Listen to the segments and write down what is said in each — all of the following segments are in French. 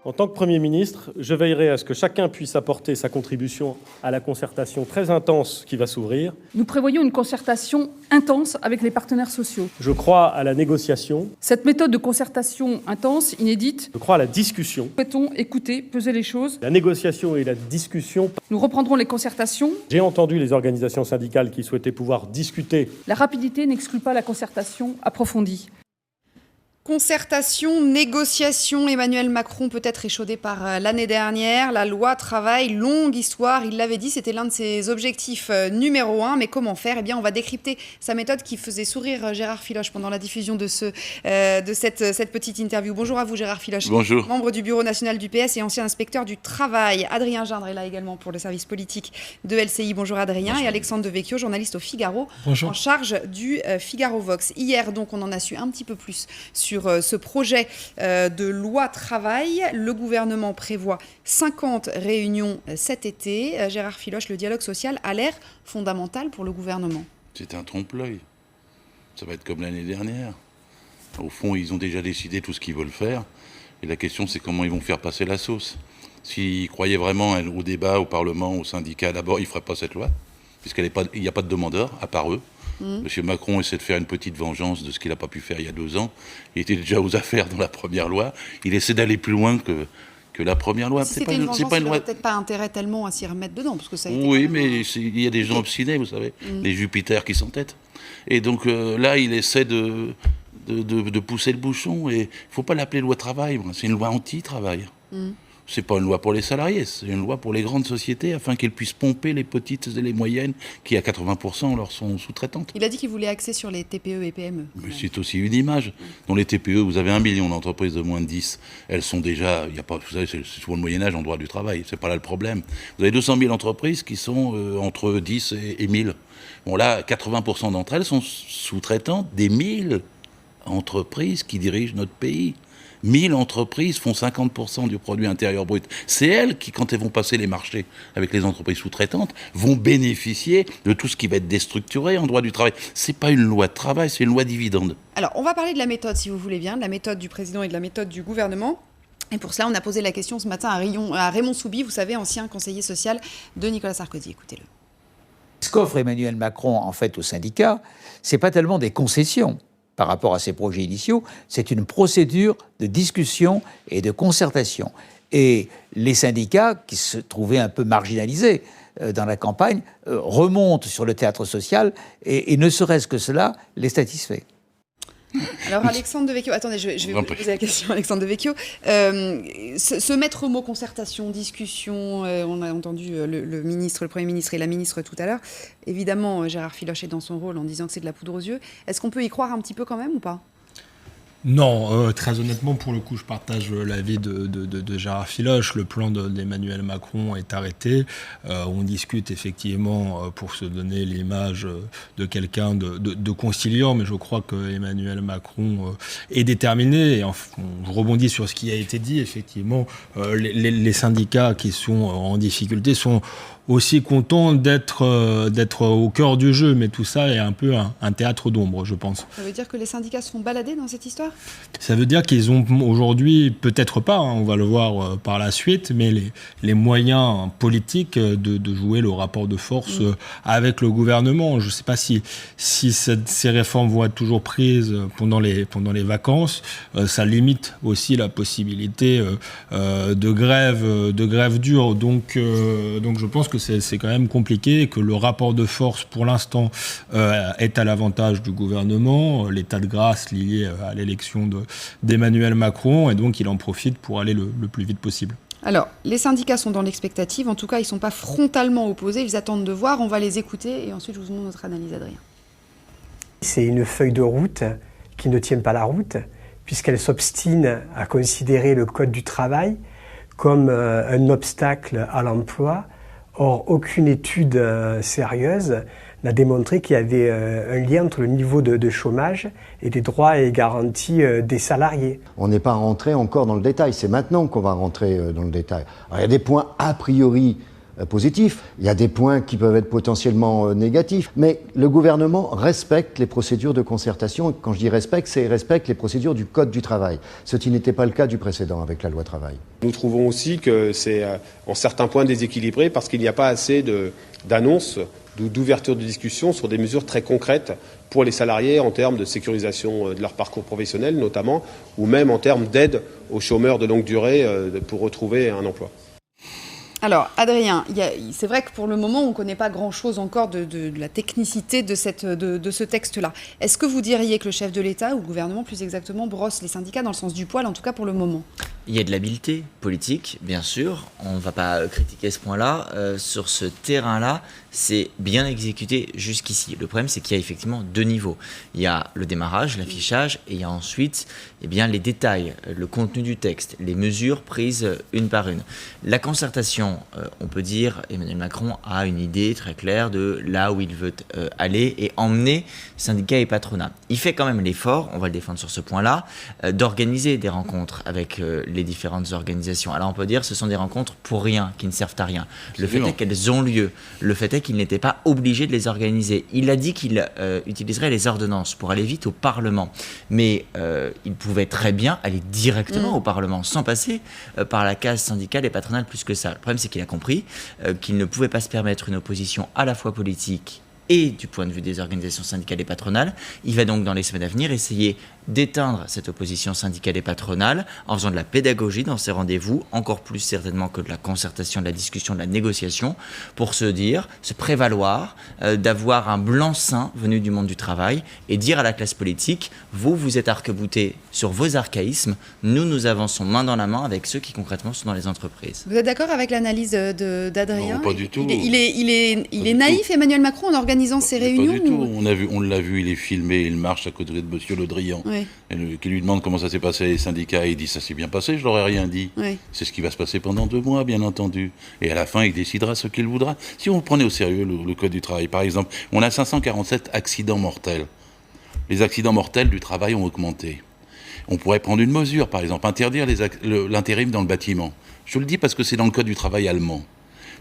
En tant que Premier ministre, je veillerai à ce que chacun puisse apporter sa contribution à la concertation très intense qui va s'ouvrir. Nous prévoyons une concertation intense avec les partenaires sociaux. Je crois à la négociation. Cette méthode de concertation intense, inédite, Je crois à la discussion. souhaitons écouter, peser les choses. La négociation et la discussion. Nous reprendrons les concertations. J'ai entendu les organisations syndicales qui souhaitaient pouvoir discuter. La rapidité n'exclut pas la concertation approfondie. Concertation, négociation, Emmanuel Macron peut être échaudé par l'année dernière. La loi travail, longue histoire, il l'avait dit, c'était l'un de ses objectifs numéro 1. Mais comment faire ? Eh bien, on va décrypter sa méthode qui faisait sourire Gérard Filoche pendant la diffusion de cette petite interview. Bonjour à vous Gérard Filoche. Bonjour. Membre du bureau national du PS et ancien inspecteur du travail. Adrien Gindre est là également pour le service politique de LCI. Bonjour Adrien. Bonjour. Et Alexandre Devecchio, journaliste au Figaro. Bonjour. En charge du Figaro Vox. Hier, donc, on en a su un petit peu plus sur ce projet de loi travail. Le gouvernement prévoit 50 réunions cet été. Gérard Filoche, le dialogue social a l'air fondamental pour le gouvernement. C'est un trompe-l'œil. Ça va être comme l'année dernière. Au fond, ils ont déjà décidé tout ce qu'ils veulent faire. Et la question, c'est comment ils vont faire passer la sauce. S'ils croyaient vraiment au débat, au Parlement, aux syndicats, d'abord, ils ne feraient pas cette loi, puisqu'il n'y a pas de demandeurs, à part eux. Monsieur Macron essaie de faire une petite vengeance de ce qu'il n'a pas pu faire il y a 2 ans. Il était déjà aux affaires dans la première loi. Il essaie d'aller plus loin que la première loi. Si c'était une vengeance, il n'aurait peut-être pas intérêt tellement à s'y remettre dedans. Parce que ça a été oui, mais il y a des gens obstinés, vous savez, les Jupiters qui s'entêtent. Et donc là, il essaie de pousser le bouchon. Et il ne faut pas l'appeler loi travail. C'est une loi anti-travail. C'est pas une loi pour les salariés, c'est une loi pour les grandes sociétés afin qu'elles puissent pomper les petites et les moyennes qui, à 80%, leur sont sous-traitantes. Il a dit qu'il voulait axer sur les TPE et PME. Mais c'est aussi une image. Dans les TPE, vous avez 1 million d'entreprises de moins de 10. Elles sont déjà, il y a pas, vous savez, c'est souvent le Moyen-Âge en droit du travail. C'est pas là le problème. Vous avez 200 000 entreprises qui sont entre 10 et 1000. Bon, là, 80% d'entre elles sont sous-traitantes des 1000 entreprises qui dirigent notre pays. 1000 entreprises font 50% du produit intérieur brut. C'est elles qui, quand elles vont passer les marchés avec les entreprises sous-traitantes, vont bénéficier de tout ce qui va être déstructuré en droit du travail. C'est pas une loi de travail, c'est une loi dividende. Alors, on va parler de la méthode, si vous voulez bien, de la méthode du président et de la méthode du gouvernement. Et pour cela, on a posé la question ce matin à Raymond Soubi, vous savez, ancien conseiller social de Nicolas Sarkozy. Écoutez-le. Ce qu'offre Emmanuel Macron, en fait, aux syndicats, c'est pas tellement des concessions par rapport à ses projets initiaux, c'est une procédure de discussion et de concertation. Et les syndicats, qui se trouvaient un peu marginalisés dans la campagne, remontent sur le théâtre social et ne serait-ce que cela les satisfait. Alors Alexandre Devecchio, attendez, je vais vous poser la question, Alexandre Devecchio. Ce maître mot concertation, discussion, on a entendu le Premier ministre et la ministre tout à l'heure. Évidemment, Gérard Filoche est dans son rôle en disant que c'est de la poudre aux yeux. Est-ce qu'on peut y croire un petit peu quand même ou pas ? Non, très honnêtement, pour le coup, je partage l'avis de Gérard Filoche. Le plan d'Emmanuel Macron est arrêté. On discute effectivement pour se donner l'image de quelqu'un de conciliant, mais je crois que Emmanuel Macron est déterminé. Et je rebondis sur ce qui a été dit. Effectivement, les syndicats qui sont en difficulté sont aussi contents d'être au cœur du jeu, mais tout ça est un peu un théâtre d'ombre, je pense. Ça veut dire que les syndicats se font balader dans cette histoire ? Ça veut dire qu'ils ont aujourd'hui, peut-être pas, on va le voir par la suite, mais les moyens politiques de jouer le rapport de force avec le gouvernement. Je ne sais pas si ces réformes vont être toujours prises pendant les vacances. Ça limite aussi la possibilité de grève dure. Donc je pense que c'est quand même compliqué, que le rapport de force, pour l'instant, est à l'avantage du gouvernement, l'état de grâce lié à l'élection d'Emmanuel Macron, et donc il en profite pour aller le plus vite possible. Alors, les syndicats sont dans l'expectative, en tout cas, ils ne sont pas frontalement opposés, ils attendent de voir, on va les écouter, et ensuite je vous demande notre analyse, Adrien. C'est une feuille de route qui ne tient pas la route, puisqu'elle s'obstine à considérer le Code du travail comme un obstacle à l'emploi. Or, aucune étude sérieuse n'a démontré qu'il y avait un lien entre le niveau de chômage et les droits et garanties des salariés. On n'est pas rentré encore dans le détail, c'est maintenant qu'on va rentrer dans le détail. Alors, il y a des points a priori positifs. Il y a des points qui peuvent être potentiellement négatifs. Mais le gouvernement respecte les procédures de concertation. Quand je dis respecte, c'est respecte les procédures du Code du travail. Ce qui n'était pas le cas du précédent avec la loi travail. Nous trouvons aussi que c'est en certains points déséquilibré parce qu'il n'y a pas assez d'annonces, d'ouverture de discussion sur des mesures très concrètes pour les salariés en termes de sécurisation de leur parcours professionnel notamment, ou même en termes d'aide aux chômeurs de longue durée pour retrouver un emploi. Alors, Adrien, c'est vrai que pour le moment, on ne connaît pas grand-chose encore de la technicité de ce texte-là. Est-ce que vous diriez que le chef de l'État, ou le gouvernement plus exactement, brosse les syndicats dans le sens du poil, en tout cas pour le moment ? Il y a de l'habileté politique, bien sûr. On ne va pas critiquer ce point-là. Sur ce terrain-là, c'est bien exécuté jusqu'ici. Le problème, c'est qu'il y a effectivement 2 niveaux. Il y a le démarrage, l'affichage, et il y a ensuite les détails, le contenu du texte, les mesures prises une par une. La concertation, on peut dire, Emmanuel Macron a une idée très claire de là où il veut aller et emmener syndicats et patronat. Il fait quand même l'effort, on va le défendre sur ce point-là, d'organiser des rencontres avec les différentes organisations. Alors on peut dire que ce sont des rencontres pour rien, qui ne servent à rien. Le fait est qu'elles ont lieu. Le fait est qu'il n'était pas obligé de les organiser. Il a dit qu'il utiliserait les ordonnances pour aller vite au Parlement. Mais il pouvait très bien aller directement au Parlement, sans passer par la case syndicale et patronale plus que ça. Le problème, c'est qu'il a compris qu'il ne pouvait pas se permettre une opposition à la fois politique et du point de vue des organisations syndicales et patronales. Il va donc dans les semaines à venir essayer d'éteindre cette opposition syndicale et patronale en faisant de la pédagogie dans ces rendez-vous, encore plus certainement que de la concertation, de la discussion, de la négociation, pour se prévaloir d'avoir un blanc-seing venu du monde du travail et dire à la classe politique, vous êtes arc-boutés sur vos archaïsmes, nous avançons main dans la main avec ceux qui concrètement sont dans les entreprises. Vous êtes d'accord avec l'analyse d'Adrien ? Non, pas du tout. Il est naïf, Emmanuel Macron, en organisant ces réunions ? Pas du tout. On l'a vu, il est filmé, il marche à côté de M. Le Drian. Oui. Qui lui demande comment ça s'est passé les syndicats, et il dit ça s'est bien passé, je leur ai rien dit. Oui. C'est ce qui va se passer pendant 2 mois, bien entendu. Et à la fin, il décidera ce qu'il voudra. Si vous prenez au sérieux le Code du travail, par exemple, on a 547 accidents mortels. Les accidents mortels du travail ont augmenté. On pourrait prendre une mesure, par exemple, interdire l'intérim dans le bâtiment. Je le dis parce que c'est dans le Code du travail allemand.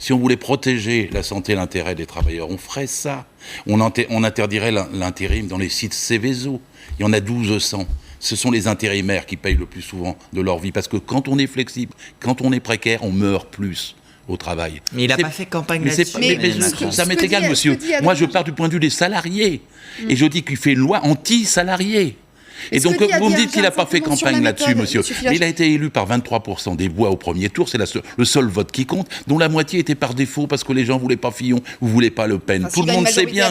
Si on voulait protéger la santé et l'intérêt des travailleurs, on ferait ça. On interdirait l'intérim dans les sites Céveso. Il y en a 1200. Ce sont les intérimaires qui payent le plus souvent de leur vie. Parce que quand on est flexible, quand on est précaire, on meurt plus au travail. Mais il n'a pas fait campagne là-dessus. Ça m'est égal, monsieur. Moi, je pars du point de vue des salariés. Et je dis qu'il fait une loi anti-salariés. Et donc, vous me dites qu'il n'a pas fait campagne là-dessus, monsieur. Mais il a été élu par 23% des voix au premier tour. C'est le seul vote qui compte, dont la moitié était par défaut parce que les gens ne voulaient pas Fillon ou ne voulaient pas Le Pen. Tout le monde sait bien.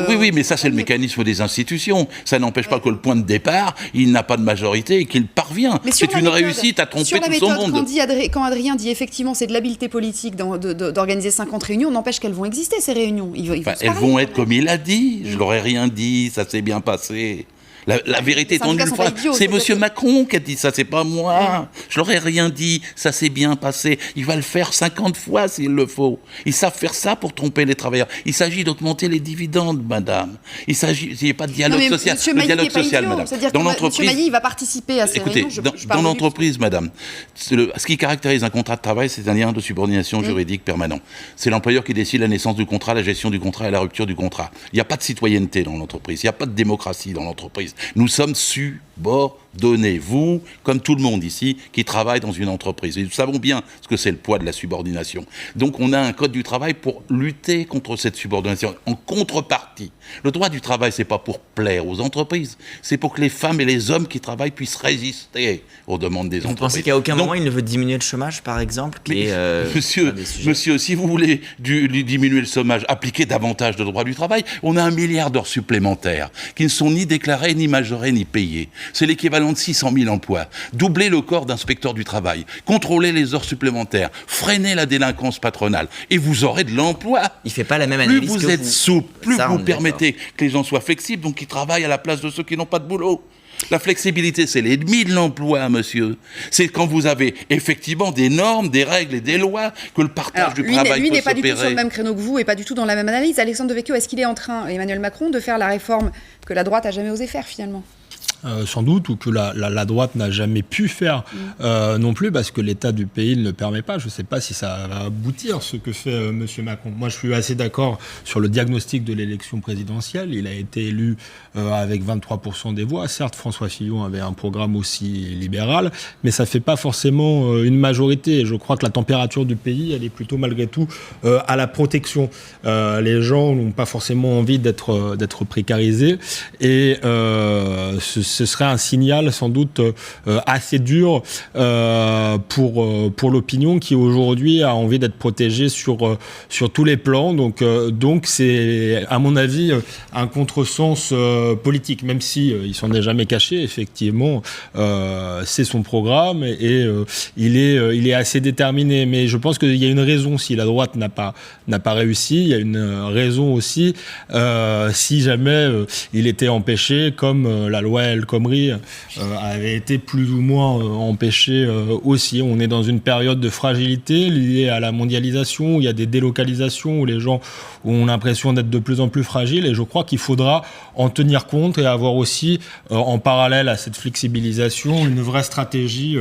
Oui, mais ça, c'est le mécanisme des institutions. Ça n'empêche pas que le point de départ, il n'a pas de majorité et qu'il parvient. C'est une réussite à tromper tout son monde. Quand Adrien dit effectivement c'est de l'habileté politique d'organiser 50 réunions, n'empêche qu'elles vont exister, ces réunions. Elles vont être comme il a dit. Je leur ai rien dit, ça s'est bien passé. La vérité est en une fois. C'est M. Macron qui a dit ça, c'est pas moi. Je leur ai rien dit, ça s'est bien passé. Il va le faire 50 fois s'il le faut. Ils savent faire ça pour tromper les travailleurs. Il s'agit d'augmenter les dividendes, madame. Il n'y a pas de dialogue social. Le dialogue social, madame. Dans l'entreprise, M. Mailly, il va participer à ces réunions. Dans l'entreprise, madame, ce qui caractérise un contrat de travail, c'est un lien de subordination juridique permanent. C'est l'employeur qui décide la naissance du contrat, la gestion du contrat et la rupture du contrat. Il n'y a pas de citoyenneté dans l'entreprise. Il n'y a pas de démocratie dans l'entreprise. Nous sommes subordonnés, vous, comme tout le monde ici, qui travaille dans une entreprise. Et nous savons bien ce que c'est le poids de la subordination. Donc on a un code du travail pour lutter contre cette subordination. En contrepartie, le droit du travail, c'est pas pour plaire aux entreprises, c'est pour que les femmes et les hommes qui travaillent puissent résister aux demandes des entreprises. Vous pensez qu'à aucun moment il ne veut diminuer le chômage, par exemple, Monsieur, si vous voulez diminuer le chômage, appliquer davantage de droits du travail, on a 1 milliard d'heures supplémentaires qui ne sont ni déclarées, ni majorées, ni payées. C'est l'équivalent de 600 000 emplois. Doubler le corps d'inspecteurs du travail, contrôler les heures supplémentaires, freiner la délinquance patronale, et vous aurez de l'emploi. Il ne fait pas la même analyse que vous. Plus vous êtes souple, plus vous permettez que les gens soient flexibles, donc qu'ils travaillent à la place de ceux qui n'ont pas de boulot. La flexibilité, c'est l'ennemi de l'emploi, monsieur. C'est quand vous avez effectivement des normes, des règles et des lois que le partage du travail peut s'opérer. Lui n'est pas du tout sur le même créneau que vous et pas du tout dans la même analyse. Alexandre de Vecchio, est-ce qu'il est en train, Emmanuel Macron, de faire la réforme que la droite n'a jamais osé faire, finalement ? sans doute, ou que la droite n'a jamais pu faire non plus, parce que l'état du pays ne le permet pas. Je ne sais pas si ça va aboutir, ce que fait M. Macron. Moi, je suis assez d'accord sur le diagnostic de l'élection présidentielle. Il a été élu avec 23% des voix. Certes, François Fillon avait un programme aussi libéral, mais ça ne fait pas forcément une majorité. Et je crois que la température du pays, elle est plutôt malgré tout à la protection. Les gens n'ont pas forcément envie d'être précarisés. Et ce serait un signal sans doute assez dur pour l'opinion qui aujourd'hui a envie d'être protégée sur tous les plans. Donc c'est à mon avis un contresens politique, même si il s'en est jamais caché. Effectivement, c'est son programme et il est assez déterminé. Mais je pense qu'il y a une raison si la droite n'a pas réussi. Il y a une raison aussi si jamais il était empêché, comme la loi El Khomri avait été plus ou moins empêchée aussi. On est dans une période de fragilité liée à la mondialisation, où il y a des délocalisations, où les gens ont l'impression d'être de plus en plus fragiles, et je crois qu'il faudra en tenir compte et avoir aussi, en parallèle à cette flexibilisation, une vraie stratégie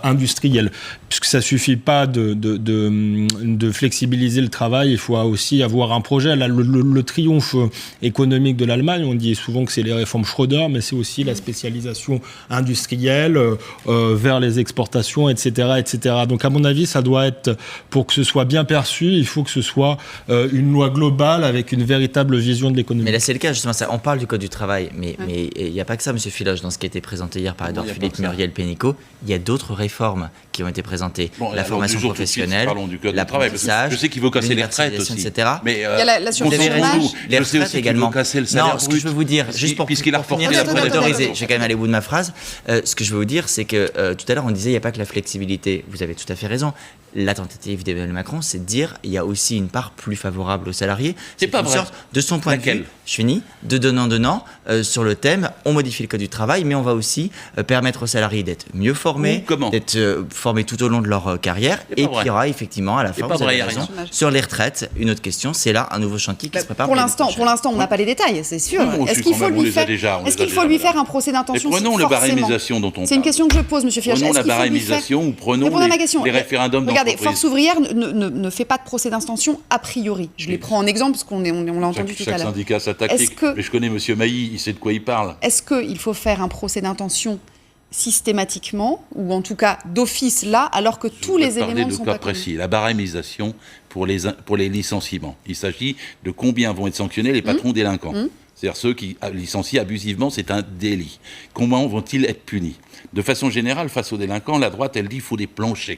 industrielle. Puisque ça ne suffit pas de flexibiliser le travail, il faut aussi avoir un projet. Là, le triomphe économique de l'Allemagne, on dit souvent que c'est les réformes Schröder, mais c'est aussi la spécialisation industrielle vers les exportations, etc., etc. Donc, à mon avis, ça doit être, pour que ce soit bien perçu, il faut que ce soit une loi globale avec une véritable vision de l'économie. Mais là, c'est le cas, justement. On parle du Code du travail, mais il n'y a pas que ça, M. Filoche, dans ce qui a été présenté hier par Édouard Philippe, Muriel Pénicaud. Il y a d'autres réformes qui ont été présentées. La formation professionnelle, l'apprentissage, je sais qu'il veut casser les retraites aussi, etc. Mais il y a l'assurance chômage. Les retraites également. Casser le salaire non, ce que je veux vous dire, juste pour finir, je vais quand même aller au bout de ma phrase. Ce que je veux vous dire, c'est que tout à l'heure, on disait il n'y a pas que la flexibilité. Vous avez tout à fait raison. La tentative d'Emmanuel Macron, c'est de dire il y a aussi une part plus favorable aux salariés. C'est pas vrai. De son point de vue, je finis, de donnant, sur le thème, on modifie le code du travail, mais on va aussi permettre aux salariés d'être mieux formés, d'être formés tout au long de leur carrière. Et puis il y aura effectivement, à la fin, vous avez raison, sur les retraites, une autre question, c'est là un nouveau chantier qui se prépare. Pour l'instant, on n'a pas les détails, c'est sûr. Est-ce qu'il faut lui faire un procès d'intention? Prenons la barémisation dont on parle. C'est une question que je pose, M. Filoche. Prenons la barémisation ou prenons les référendums. Regardez, Force ouvrière ne fait pas de procès d'intention a priori. Je les prends en exemple parce qu'on l'a entendu tout à l'heure. Chaque syndicat sa tactique. Mais je connais M. Mailly, il sait de quoi il parle. Est-ce qu'il faut faire un procès d'intention systématiquement, ou en tout cas d'office là, alors que tous les éléments ne sont pas précis. La barémisation pour les licenciements. Il s'agit de combien vont être sanctionnés les patrons délinquants. C'est-à-dire ceux qui licencient abusivement, c'est un délit. Comment vont-ils être punis? De façon générale, face aux délinquants, la droite, elle dit qu'il faut des planchers.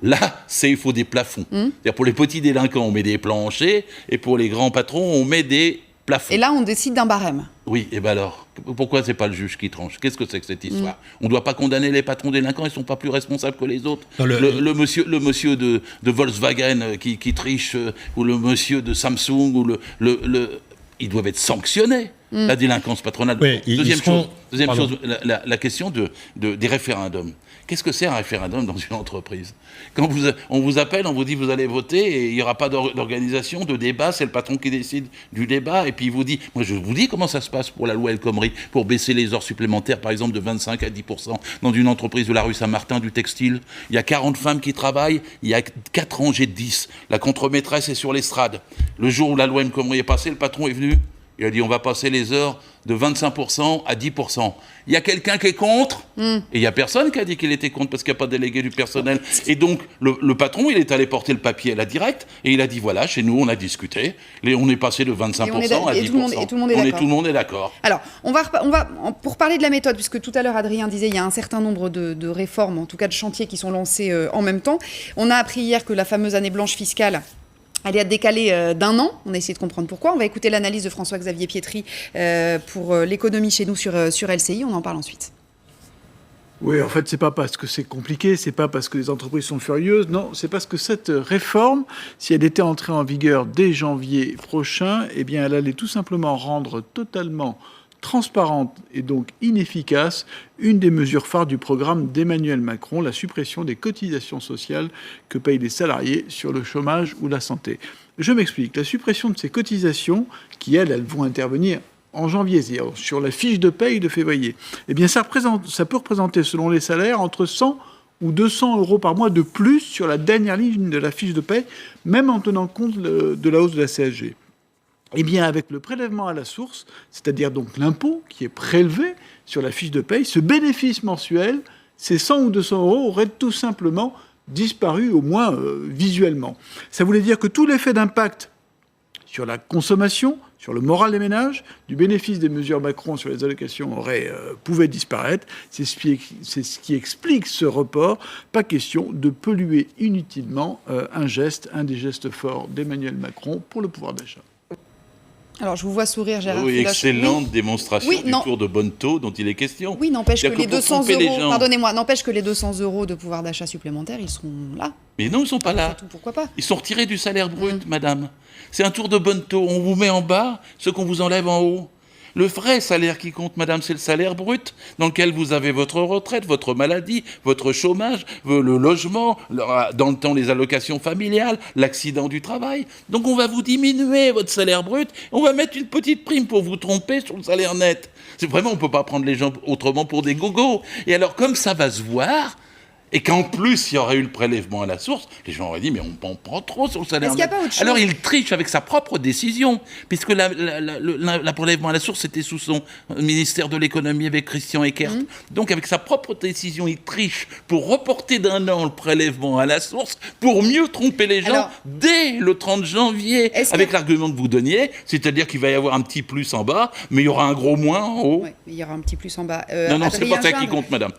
Là, il faut des plafonds. C'est-à-dire pour les petits délinquants, on met des planchers, et pour les grands patrons, on met des plafonds. Et là, on décide d'un barème. Oui, et bien alors, pourquoi c'est pas le juge qui tranche? Qu'est-ce que c'est que cette histoire? On ne doit pas condamner les patrons délinquants, ils ne sont pas plus responsables que les autres. Le monsieur de Volkswagen qui triche, ou le monsieur de Samsung, ou ils doivent être sanctionnés. La délinquance patronale. Oui, deuxième chose, la question des référendums. Qu'est-ce que c'est un référendum dans une entreprise? Quand on vous appelle, on vous dit vous allez voter et il n'y aura pas d'organisation, de débat, c'est le patron qui décide du débat, et puis il vous dit, moi je vous dis comment ça se passe pour la loi El Khomri, pour baisser les heures supplémentaires par exemple de 25 à 10% dans une entreprise de la rue Saint-Martin du textile. Il y a 40 femmes qui travaillent, il y a 4 rangées de 10. La contre-maîtresse est sur l'estrade. Le jour où la loi El Khomri est passée, le patron est venu. Il a dit on va passer les heures de 25% à 10%. Il y a quelqu'un qui est contre, et il n'y a personne qui a dit qu'il était contre parce qu'il n'y a pas de délégué du personnel. Et donc le patron, il est allé porter le papier à la directe et il a dit voilà, chez nous on a discuté, on est passé de 25% à 10%. Et tout le monde est d'accord. Alors, on va pour parler de la méthode, puisque tout à l'heure Adrien disait il y a un certain nombre de réformes, en tout cas de chantiers qui sont lancés en même temps. On a appris hier que la fameuse année blanche fiscale allait être décalée d'1 an. On a essayé de comprendre pourquoi. On va écouter l'analyse de François-Xavier Pietri pour l'économie chez nous sur LCI. On en parle ensuite. Oui, en fait, c'est pas parce que c'est compliqué, c'est pas parce que les entreprises sont furieuses, non, c'est parce que cette réforme, si elle était entrée en vigueur dès janvier prochain, eh bien, elle allait tout simplement rendre totalement transparente et donc inefficace une des mesures phares du programme d'Emmanuel Macron, la suppression des cotisations sociales que payent les salariés sur le chômage ou la santé. Je m'explique. La suppression de ces cotisations, qui, elles vont intervenir en janvier, c'est-à-dire sur la fiche de paye de février, eh bien ça peut représenter, selon les salaires, entre 100 ou 200 euros par mois de plus sur la dernière ligne de la fiche de paye, même en tenant compte de la hausse de la CSG. Eh bien, avec le prélèvement à la source, c'est-à-dire donc l'impôt qui est prélevé sur la fiche de paye, ce bénéfice mensuel, ces 100 ou 200 euros auraient tout simplement disparu, au moins visuellement. Ça voulait dire que tout l'effet d'impact sur la consommation, sur le moral des ménages, du bénéfice des mesures Macron sur les allocations pouvait disparaître. C'est ce qui explique ce report. Pas question de polluer inutilement un des gestes forts d'Emmanuel Macron pour le pouvoir d'achat. Alors, je vous vois sourire, Gérard. Oui, excellente démonstration du tour de bonneau dont il est question. Oui, n'empêche que les 200 euros, pardonnez-moi, n'empêche que les 200 euros de pouvoir d'achat supplémentaire, ils seront là. Mais non, ils ne sont pas là. Pourquoi pas ? Ils sont retirés du salaire brut, madame. C'est un tour de bonneau. On vous met en bas ce qu'on vous enlève en haut. Le vrai salaire qui compte, madame, c'est le salaire brut, dans lequel vous avez votre retraite, votre maladie, votre chômage, le logement, dans le temps les allocations familiales, l'accident du travail. Donc on va vous diminuer votre salaire brut, on va mettre une petite prime pour vous tromper sur le salaire net. C'est vraiment, on ne peut pas prendre les gens autrement pour des gogos. Et alors, comme ça va se voir, et qu'en plus, il y aurait eu le prélèvement à la source, les gens auraient dit, mais on en prend trop sur le salaire net. Alors, il triche avec sa propre décision, puisque la prélèvement à la source, c'était sous son ministère de l'économie avec Christian Eckert. Donc, avec sa propre décision, il triche pour reporter d'un an le prélèvement à la source, pour mieux tromper les gens dès le 30 janvier, avec l'argument que vous donniez, c'est-à-dire qu'il va y avoir un petit plus en bas, mais il y aura un gros moins en haut. Oui, il y aura un petit plus en bas. Non, c'est pas ça qui compte, madame.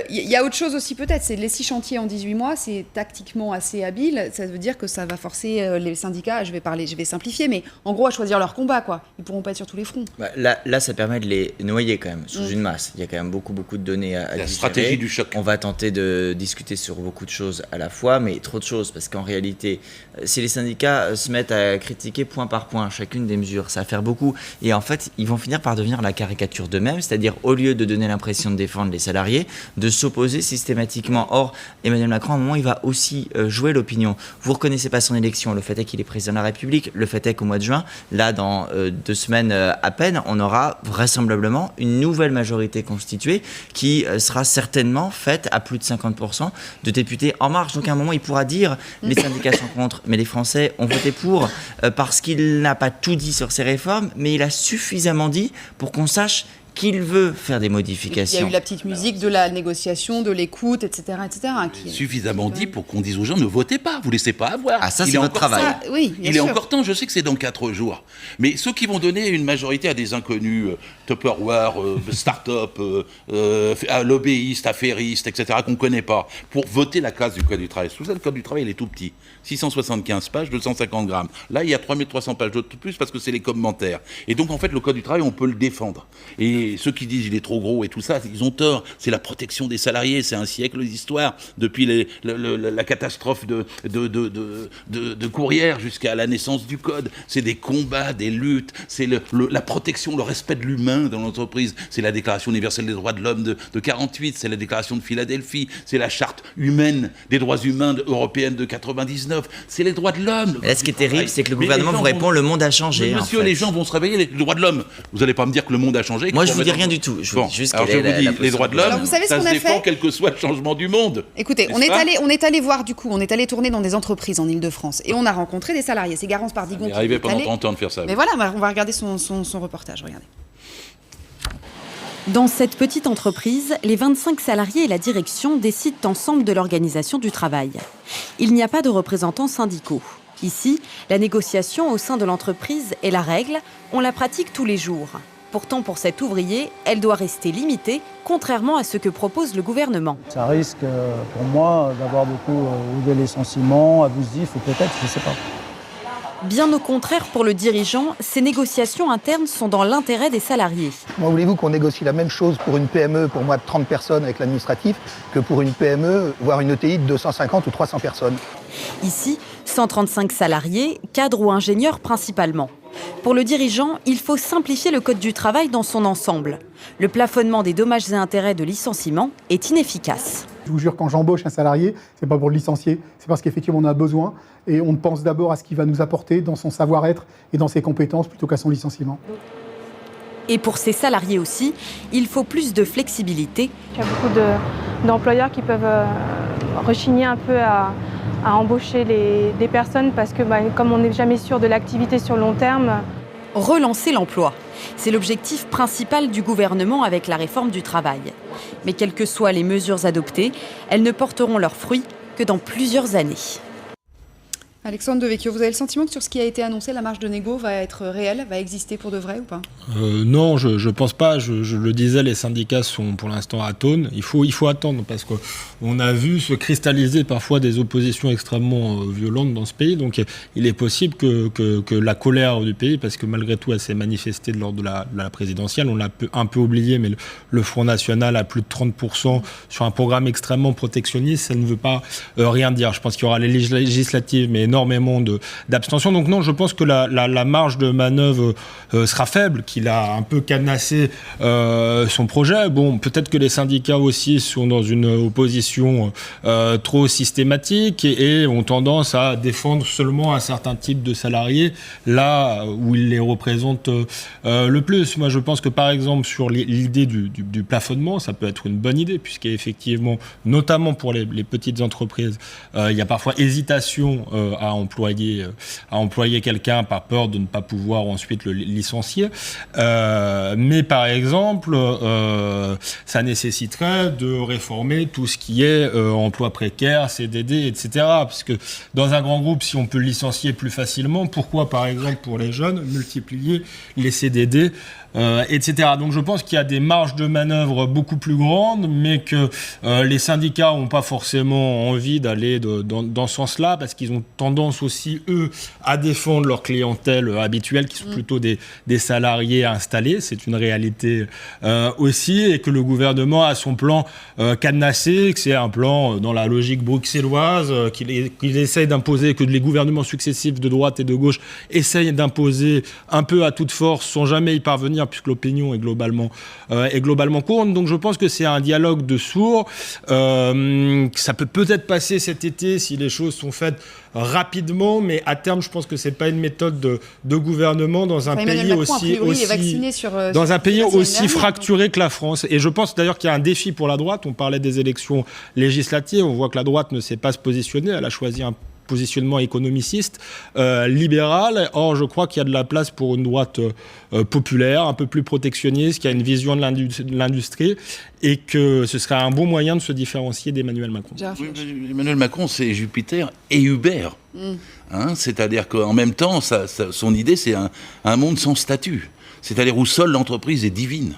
Il y a autre chose aussi, peut-être, c'est les 6 chantiers en 18 mois, c'est tactiquement assez habile. Ça veut dire que ça va forcer les syndicats, je vais simplifier, mais en gros à choisir leur combat, quoi. Ils pourront pas être sur tous les fronts. Là, ça permet de les noyer quand même sous une masse. Il y a quand même beaucoup de données à la digérer. Stratégie du choc. On va tenter de discuter sur beaucoup de choses à la fois, mais trop de choses, parce qu'en réalité, si les syndicats se mettent à critiquer point par point chacune des mesures, ça va faire beaucoup. Et en fait, ils vont finir par devenir la caricature d'eux-mêmes, c'est-à-dire au lieu de donner l'impression de défendre les salariés, de s'opposer systématiquement. Or, Emmanuel Macron, à un moment, il va aussi jouer l'opinion. Vous ne reconnaissez pas son élection. Le fait est qu'il est président de la République. Le fait est qu'au mois de juin, là, dans 2 semaines à peine, on aura vraisemblablement une nouvelle majorité constituée qui sera certainement faite à plus de 50% de députés En Marche. Donc, à un moment, il pourra dire les syndicats sont contre, mais les Français ont voté pour parce qu'il n'a pas tout dit sur ces réformes, mais il a suffisamment dit pour qu'on sache qu'il veut faire des modifications. Il y a eu la petite musique de la négociation, de l'écoute, etc. Suffisamment dit pour qu'on dise aux gens, ne votez pas, vous ne laissez pas avoir. Ah, ça, c'est votre travail. Il est encore temps, je sais que c'est dans 4 jours. Mais ceux qui vont donner une majorité à des inconnus, Tupperware, start-up, lobbyistes, affairistes, etc., qu'on ne connaît pas, pour voter la case du Code du travail. Sous ça, le Code du travail, il est tout petit. 675 pages, 250 grammes. Là, il y a 3300 pages de plus parce que c'est les commentaires. Et donc, en fait, le Code du travail, on peut le défendre. Et ceux qui disent il est trop gros et tout ça, ils ont tort. C'est la protection des salariés, c'est un siècle d'histoire. Depuis la catastrophe de Courrières jusqu'à la naissance du Code. C'est des combats, des luttes, c'est la protection, le respect de l'humain dans l'entreprise. C'est la Déclaration universelle des droits de l'homme de 48, c'est la Déclaration de Philadelphie, c'est la Charte humaine des droits humains européenne de 99. C'est les droits de l'homme. Là, ce qui est terrible, c'est que le gouvernement vous répond le monde a changé. Monsieur, les gens vont se réveiller, les droits de l'homme. Vous n'allez pas me dire que le monde a changé. Moi, je vous dis rien du tout. Je vous dis juste alors je vous dis, les droits de l'homme, ça se défend quel que soit le changement du monde. Écoutez, on est allé voir du coup, on est allé tourner dans des entreprises en Ile-de-France et on a rencontré des salariés. C'est Garance Pardigon. Il est arrivé pendant 30 ans de faire ça. Mais voilà, on va regarder son reportage. Regardez. Dans cette petite entreprise, les 25 salariés et la direction décident ensemble de l'organisation du travail. Il n'y a pas de représentants syndicaux. Ici, la négociation au sein de l'entreprise est la règle, on la pratique tous les jours. Pourtant, pour cet ouvrier, elle doit rester limitée, contrairement à ce que propose le gouvernement. Ça risque, pour moi, d'avoir beaucoup de licenciements abusifs, ou peut-être, je ne sais pas. Bien au contraire, pour le dirigeant, ces négociations internes sont dans l'intérêt des salariés. Comment voulez-vous qu'on négocie la même chose pour une PME, pour moi de 30 personnes avec l'administratif, que pour une PME, voire une ETI de 250 ou 300 personnes? Ici, 135 salariés, cadres ou ingénieurs principalement. Pour le dirigeant, il faut simplifier le code du travail dans son ensemble. Le plafonnement des dommages et intérêts de licenciement est inefficace. Je vous jure, quand j'embauche un salarié, c'est pas pour le licencier, c'est parce qu'effectivement on a besoin et on pense d'abord à ce qu'il va nous apporter dans son savoir-être et dans ses compétences plutôt qu'à son licenciement. Et pour ces salariés aussi, il faut plus de flexibilité. Il y a beaucoup d'employeurs qui peuvent rechigner un peu à embaucher des personnes parce que comme on n'est jamais sûr de l'activité sur le long terme. Relancer l'emploi, c'est l'objectif principal du gouvernement avec la réforme du travail. Mais quelles que soient les mesures adoptées, elles ne porteront leurs fruits que dans plusieurs années. Alexandre Devecchio, vous avez le sentiment que sur ce qui a été annoncé, la marge de négo va être réelle, va exister pour de vrai ou pas ? Non, je pense pas. Je le disais, les syndicats sont pour l'instant atones. Il faut attendre parce qu'on a vu se cristalliser parfois des oppositions extrêmement violentes dans ce pays. Donc il est possible que la colère du pays, parce que malgré tout elle s'est manifestée lors de la présidentielle, on l'a un peu oublié, mais le Front National a plus de 30% sur un programme extrêmement protectionniste. Ça ne veut pas rien dire. Je pense qu'il y aura les législatives, mais énormément d'abstention. Donc non, je pense que la marge de manœuvre sera faible, qu'il a un peu cadenassé son projet. Bon, peut-être que les syndicats aussi sont dans une opposition trop systématique et ont tendance à défendre seulement un certain type de salariés, là où ils les représentent le plus. Moi, je pense que par exemple, sur l'idée du plafonnement, ça peut être une bonne idée, puisqu'effectivement, notamment pour les petites entreprises, il y a parfois hésitation à employer quelqu'un par peur de ne pas pouvoir ensuite le licencier. Mais par exemple, ça nécessiterait de réformer tout ce qui est emploi précaire, CDD, etc. Parce que dans un grand groupe, si on peut licencier plus facilement, pourquoi par exemple pour les jeunes multiplier les CDD, etc. Donc je pense qu'il y a des marges de manœuvre beaucoup plus grandes, mais que les syndicats n'ont pas forcément envie d'aller dans ce sens-là, parce qu'ils ont tendance aussi, eux, à défendre leur clientèle habituelle, qui sont plutôt des salariés installés. C'est une réalité aussi, et que le gouvernement a son plan cadenassé, que c'est un plan dans la logique bruxelloise, qu'il essaye d'imposer, que les gouvernements successifs de droite et de gauche essayent d'imposer un peu à toute force, sans jamais y parvenir, puisque l'opinion est globalement courte. Donc je pense que c'est un dialogue de sourds. Ça peut peut-être passer cet été si les choses sont faites rapidement, mais à terme, je pense que c'est pas une méthode de gouvernement dans un pays aussi fracturé que la France. Et je pense d'ailleurs qu'il y a un défi pour la droite. On parlait des élections législatives. On voit que la droite ne sait pas se positionner. Elle a choisi un positionnement économiciste, libéral. Or, je crois qu'il y a de la place pour une droite populaire, un peu plus protectionniste, qui a une vision de l'industrie, et que ce serait un bon moyen de se différencier d'Emmanuel Macron. Oui, Emmanuel Macron, c'est Jupiter et Uber. C'est-à-dire qu'en même temps, son idée, c'est un monde sans statut. C'est-à-dire où seule l'entreprise est divine.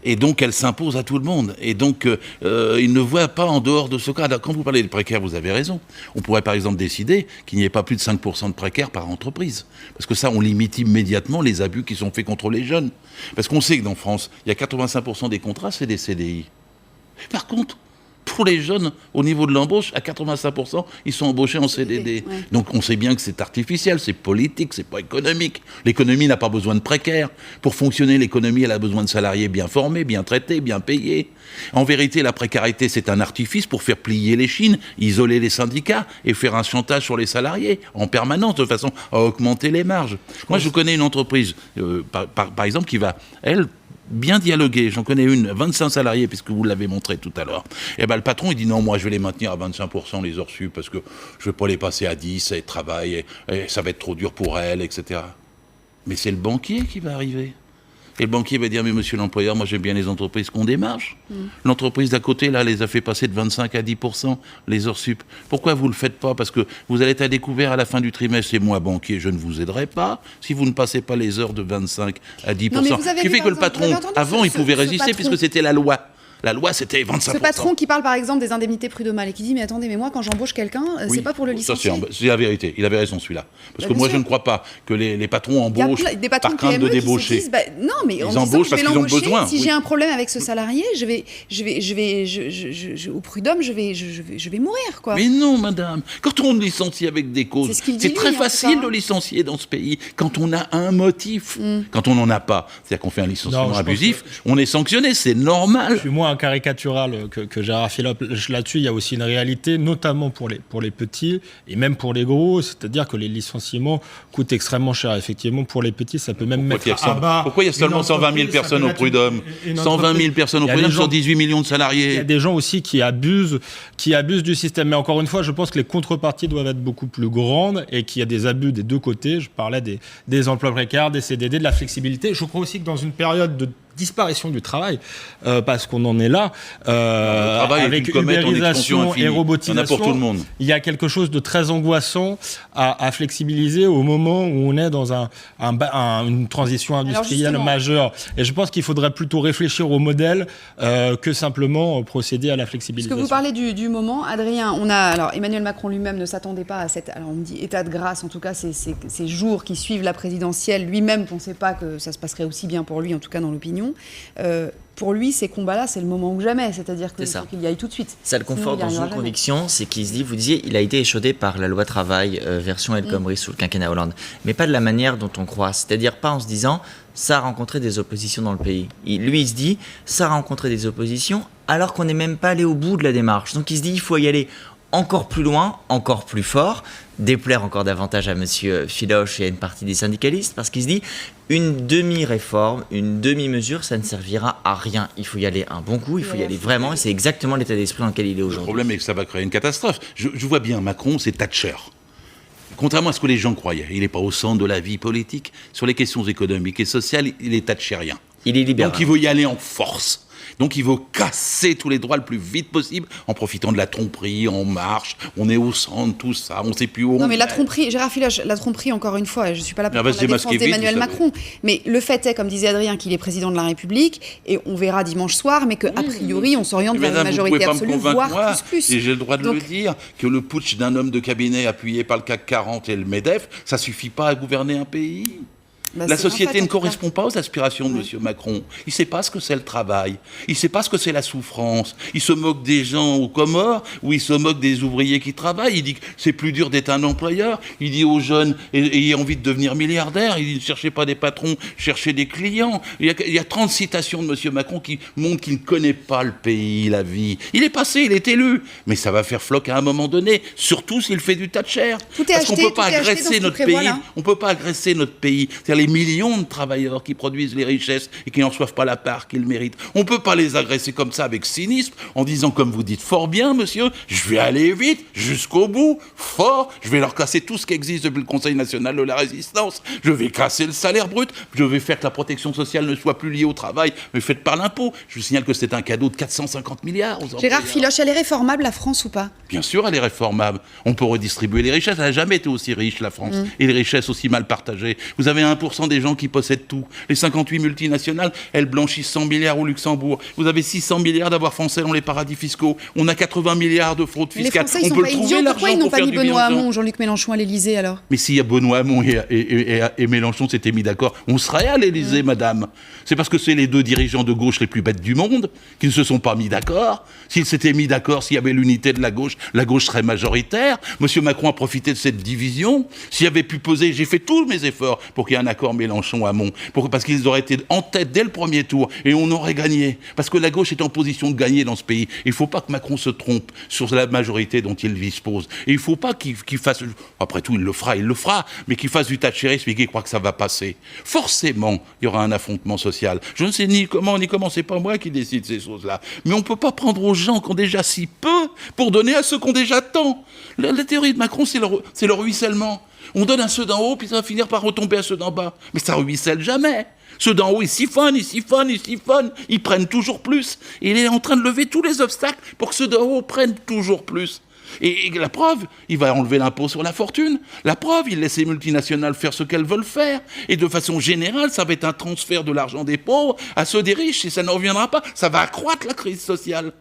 Et donc, elle s'impose à tout le monde. Et donc, il ne voit pas en dehors de ce cadre. Quand vous parlez de précaires, vous avez raison. On pourrait, par exemple, décider qu'il n'y ait pas plus de 5% de précaires par entreprise. Parce que ça, on limite immédiatement les abus qui sont faits contre les jeunes. Parce qu'on sait que dans France, il y a 85% des contrats, c'est des CDI. Par contre, pour les jeunes, au niveau de l'embauche, à 85%, ils sont embauchés en CDD. Ouais. Donc on sait bien que c'est artificiel, c'est politique, c'est pas économique. L'économie n'a pas besoin de précaires. Pour fonctionner, l'économie, elle a besoin de salariés bien formés, bien traités, bien payés. En vérité, la précarité, c'est un artifice pour faire plier les chines, isoler les syndicats et faire un chantage sur les salariés en permanence, de façon à augmenter les marges. Moi, je connais une entreprise, par exemple, qui va, elle, bien dialoguer. J'en connais une, 25 salariés, puisque vous l'avez montré tout à l'heure. Et ben le patron, il dit non, moi je vais les maintenir à 25% les heures sup, parce que je ne vais pas les passer à 10, et travail, et ça va être trop dur pour elle, etc. Mais c'est le banquier qui va arriver. Et le banquier va dire, mais monsieur l'employeur, moi j'aime bien les entreprises qui ont des marges. L'entreprise d'à côté, là, les a fait passer de 25 à 10% les heures sup. Pourquoi vous ne le faites pas? Parce que vous allez être à découvert à la fin du trimestre, et moi, banquier, je ne vous aiderai pas si vous ne passez pas les heures de 25 à 10%. Non, ce qui fait que le patron, avant, il pouvait résister puisque c'était la loi. La loi, c'était 25%. Ce patron qui parle, par exemple, des indemnités prud'homales et qui dit, mais attendez, mais moi, quand j'embauche quelqu'un, c'est pas pour le licencier. C'est la vérité. Il avait raison, celui-là. Parce que moi, je ne crois pas que les patrons embauchent par crainte de débaucher. Non, mais ils embauchent parce qu'ils ont besoin. Si j'ai un problème avec ce salarié, au prud'homme, je vais mourir, quoi. Mais non, madame. Quand on licencie avec des causes, c'est très facile de licencier dans ce pays. Quand on a un motif. Quand on n'en a pas, c'est-à-dire qu'on fait un licenciement abusif, on est sanctionné. C'est normal. moins caricatural que Gérard Philippe là-dessus. Il y a aussi une réalité, notamment pour les petits et même pour les gros, c'est-à-dire que les licenciements coûtent extrêmement cher. Effectivement, pour les petits, ça peut même mettre à bas. Pourquoi il y a seulement 120 000 personnes au prud'homme 120 000 personnes au prud'homme sur 18 millions de salariés. Il y a des gens aussi qui abusent du système. Mais encore une fois, je pense que les contreparties doivent être beaucoup plus grandes et qu'il y a des abus des deux côtés. Je parlais des emplois précaires, des CDD, de la flexibilité. Je crois aussi que dans une période de disparition du travail, parce qu'on en est là, avec ubérisation et robotisation, pour tout le monde. Il y a quelque chose de très angoissant à flexibiliser au moment où on est dans une transition industrielle majeure. Et je pense qu'il faudrait plutôt réfléchir au modèle que simplement procéder à la flexibilisation. Parce que vous parlez du moment, Adrien, alors Emmanuel Macron lui-même ne s'attendait pas à alors on me dit état de grâce, en tout cas ces jours qui suivent la présidentielle, lui-même ne pensait pas que ça se passerait aussi bien pour lui, en tout cas dans l'opinion. Pour lui, ces combats-là, c'est le moment ou jamais. C'est-à-dire qu'il faut qu'il y aille tout de suite. Ça le conforte dans une conviction, c'est qu'il se dit, vous disiez, il a été échaudé par la loi travail version El Khomri sous le quinquennat Hollande. Mais pas de la manière dont on croit. C'est-à-dire pas en se disant, ça a rencontré des oppositions dans le pays. Lui, il se dit, ça a rencontré des oppositions alors qu'on n'est même pas allé au bout de la démarche. Donc il se dit, il faut y aller encore plus loin, encore plus fort, déplaire encore davantage à M. Philoche et à une partie des syndicalistes, parce qu'il se dit une demi-réforme, une demi-mesure, ça ne servira à rien. Il faut y aller un bon coup, il faut y aller vraiment, et c'est exactement l'état d'esprit dans lequel il est aujourd'hui. Le problème est que ça va créer une catastrophe. Je vois bien, Macron, c'est Thatcher. Contrairement à ce que les gens croyaient, il n'est pas au centre de la vie politique. Sur les questions économiques et sociales, il est thatcherien. Il est libéral. Donc il veut y aller en force. Donc il veut casser tous les droits le plus vite possible en profitant de la tromperie, en marche, on est au centre, tout ça, on ne sait plus où on est. Non mais la tromperie, Gérard Philoche, la tromperie encore une fois, je ne suis pas là pour la défense d'Emmanuel Macron, mais le fait est, comme disait Adrien, qu'il est président de la République, et on verra dimanche soir, mais qu'a priori on s'oriente vers une majorité absolue, voire plus. Et j'ai le droit de le dire, que le putsch d'un homme de cabinet appuyé par le CAC 40 et le MEDEF, ça ne suffit pas à gouverner un pays. La société ne correspond pas aux aspirations de M. Macron. Il ne sait pas ce que c'est le travail. Il ne sait pas ce que c'est la souffrance. Il se moque des gens aux Comores ou il se moque des ouvriers qui travaillent. Il dit que c'est plus dur d'être un employeur. Il dit aux jeunes ayez envie de devenir milliardaires. Il dit ne cherchez pas des patrons, cherchez des clients. Il y a 30 citations de M. Macron qui montrent qu'il ne connaît pas le pays, la vie. Il est passé, il est élu. Mais ça va faire floc à un moment donné. Surtout s'il fait du Thatcher. Parce qu'on ne peut pas agresser notre pays. On ne peut pas agresser notre pays. C'est-à-dire les millions de travailleurs qui produisent les richesses et qui n'en reçoivent pas la part qu'ils méritent. On ne peut pas les agresser comme ça avec cynisme, en disant, comme vous dites fort bien, monsieur, je vais aller vite, jusqu'au bout, fort, je vais leur casser tout ce qui existe depuis le Conseil national de la résistance, je vais casser le salaire brut, je vais faire que la protection sociale ne soit plus liée au travail, mais faite par l'impôt. Je vous signale que c'est un cadeau de 450 milliards aux employeurs. Gérard Philoche, elle est réformable, la France, ou pas? Bien sûr, elle est réformable. On peut redistribuer les richesses. Elle n'a jamais été aussi riche, la France, et les richesses aussi mal partagées. Vous avez 1% des gens qui possèdent tout. Les 58 multinationales, elles blanchissent 100 milliards au Luxembourg. Vous avez 600 milliards d'avoirs français dans les paradis fiscaux. On a 80 milliards de fraude fiscale. Les Français, ils sont pas idiots. Pourquoi ils n'ont pas mis Benoît Hamon ou Jean-Luc Mélenchon à l'Élysée, alors? Mais s'il y a Benoît Hamon et Mélenchon s'étaient mis d'accord, on serait à l'Élysée, madame. C'est parce que c'est les deux dirigeants de gauche les plus bêtes du monde qui ne se sont pas mis d'accord. S'ils s'étaient mis d'accord, s'il y avait l'unité de la gauche serait majoritaire. Monsieur Macron a profité de cette division. S'il avait pu poser, j'ai fait tous mes efforts pour qu'il y ait un accord Mélenchon-Hamon, parce qu'ils auraient été en tête dès le premier tour et on aurait gagné. Parce que la gauche est en position de gagner dans ce pays. Il ne faut pas que Macron se trompe sur la majorité dont il dispose. Et il ne faut pas qu'il fasse... Après tout, il le fera, mais qu'il fasse du thatcherisme et qu'il croit que ça va passer. Forcément, il y aura un affrontement social. Je ne sais ni comment, c'est pas moi qui décide ces choses-là. Mais on ne peut pas prendre aux gens qui ont déjà si peu pour donner à ceux qui ont déjà tant. La théorie de Macron, c'est le ruissellement. On donne à ceux d'en haut, puis ça va finir par retomber à ceux d'en bas. Mais ça ruisselle jamais. Ceux d'en haut, ils siphonnent, ils prennent toujours plus. Et il est en train de lever tous les obstacles pour que ceux d'en haut prennent toujours plus. Et la preuve, il va enlever l'impôt sur la fortune. La preuve, il laisse les multinationales faire ce qu'elles veulent faire. Et de façon générale, ça va être un transfert de l'argent des pauvres à ceux des riches. Et ça ne reviendra pas. Ça va accroître la crise sociale.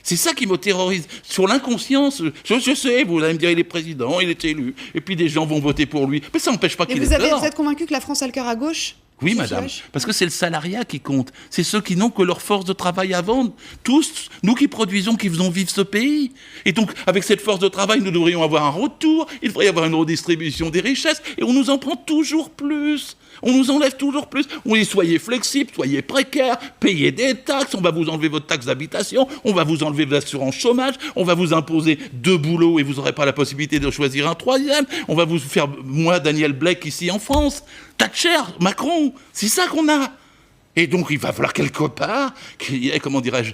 C'est ça qui me terrorise. Sur l'inconscience, je sais, vous allez me dire, il est président, il est élu, et puis des gens vont voter pour lui. Mais ça n'empêche pas qu'il ait tort. Vous êtes convaincu que la France a le cœur à gauche? Oui, madame, parce que c'est le salariat qui compte. C'est ceux qui n'ont que leur force de travail à vendre. Tous, nous qui produisons, qui faisons vivre ce pays. Et donc, avec cette force de travail, nous devrions avoir un retour, il devrait y avoir une redistribution des richesses, et on nous en prend toujours plus. On nous enlève toujours plus. On dit soyez flexibles, soyez précaires, payez des taxes, on va vous enlever votre taxe d'habitation, on va vous enlever votre assurance chômage, on va vous imposer 2 boulots et vous n'aurez pas la possibilité de choisir un 3e, on va vous faire, moi, Daniel Blake, ici en France, Thatcher, Macron, c'est ça qu'on a. Et donc il va falloir quelque part qu'il y ait, comment dirais-je,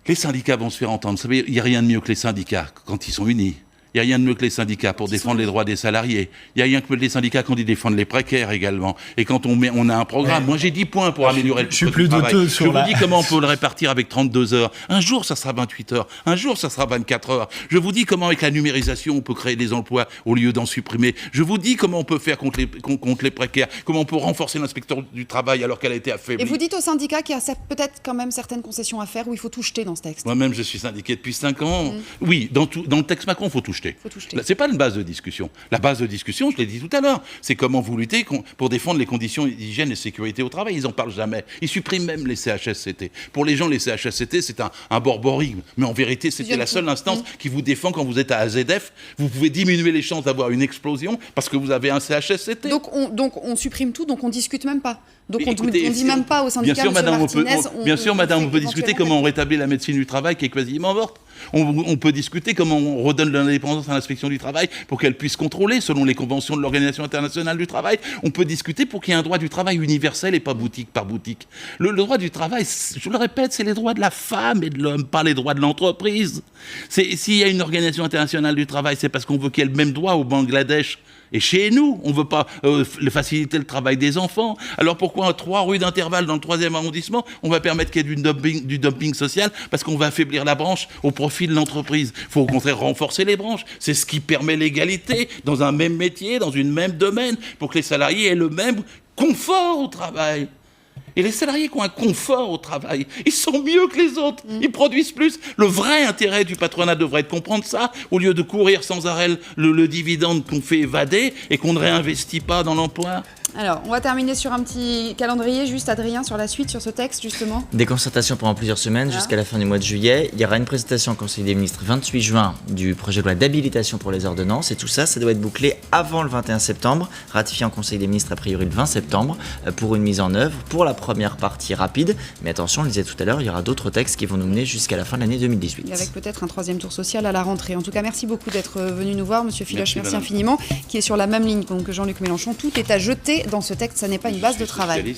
les syndicats vont se faire entendre. Vous savez, il n'y a rien de mieux que les syndicats quand ils sont unis. Il n'y a rien de mieux que les syndicats pour défendre les droits des salariés. Il n'y a rien que les syndicats quand ils défendent les précaires également. Et quand on a un programme, moi j'ai 10 points pour améliorer le travail. Je vous dis comment on peut le répartir avec 32 heures. Un jour, ça sera 28 heures. Un jour, ça sera 24 heures. Je vous dis comment avec la numérisation, on peut créer des emplois au lieu d'en supprimer. Je vous dis comment on peut faire contre les précaires, comment on peut renforcer l'inspecteur du travail alors qu'elle a été affaiblie. Et vous dites aux syndicats qu'il y a peut-être quand même certaines concessions à faire où il faut tout jeter dans ce texte. Moi-même, je suis syndiqué depuis 5 ans. Oui, dans le texte Macron, il faut tout jeter. C'est pas une base de discussion. La base de discussion, je l'ai dit tout à l'heure, c'est comment vous luttez pour défendre les conditions d'hygiène et de sécurité au travail. Ils en parlent jamais. Ils suppriment même les CHSCT. Pour les gens, les CHSCT, c'est un borborigme. Mais en vérité, c'était la seule instance qui vous défend quand vous êtes à AZF. Vous pouvez diminuer les chances d'avoir une explosion parce que vous avez un CHSCT. Donc on supprime tout, donc on discute même pas. Donc on ne dit même pas aux syndicats, bien sûr, madame, on peut discuter comment on rétablit la médecine du travail qui est quasiment morte. On peut discuter comment on redonne de l'indépendance à l'inspection du travail pour qu'elle puisse contrôler selon les conventions de l'Organisation internationale du travail. On peut discuter pour qu'il y ait un droit du travail universel et pas boutique par boutique. Le droit du travail, je le répète, c'est les droits de la femme et de l'homme, pas les droits de l'entreprise. S'il y a une Organisation internationale du travail, c'est parce qu'on veut qu'il y ait le même droit au Bangladesh. Et chez nous, on ne veut pas faciliter le travail des enfants. Alors pourquoi à 3 rues d'intervalle dans le 3e arrondissement, on va permettre qu'il y ait du dumping social parce qu'on va affaiblir la branche au profit de l'entreprise. Il faut au contraire renforcer les branches. C'est ce qui permet l'égalité dans un même métier, dans une même domaine, pour que les salariés aient le même confort au travail. Et les salariés qui ont un confort au travail, ils sont mieux que les autres, ils produisent plus. Le vrai intérêt du patronat devrait être de comprendre ça, au lieu de courir sans arrêt le dividende qu'on fait évader et qu'on ne réinvestit pas dans l'emploi. Alors, on va terminer sur un petit calendrier, juste Adrien, sur la suite, sur ce texte, justement. Des concertations pendant plusieurs semaines, jusqu'à la fin du mois de juillet. Il y aura une présentation au Conseil des ministres 28 juin du projet de loi d'habilitation pour les ordonnances. Et tout ça, ça doit être bouclé avant le 21 septembre, ratifié en Conseil des ministres a priori le 20 septembre, pour une mise en œuvre, pour la première partie rapide. Mais attention, on le disait tout à l'heure, il y aura d'autres textes qui vont nous mener jusqu'à la fin de l'année 2018. Et avec peut-être un 3e tour social à la rentrée. En tout cas, merci beaucoup d'être venu nous voir, Monsieur Filoche, merci infiniment, qui est sur la même ligne que Jean-Luc Mélenchon. Tout est à jeter dans ce texte, ça n'est pas une base de travail.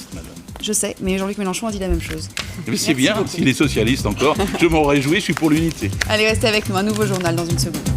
Je sais, mais Jean-Luc Mélenchon a dit la même chose. Mais c'est bien, s'il est socialiste encore, je m'en réjouis, je suis pour l'unité. Allez, restez avec nous, un nouveau journal dans une seconde.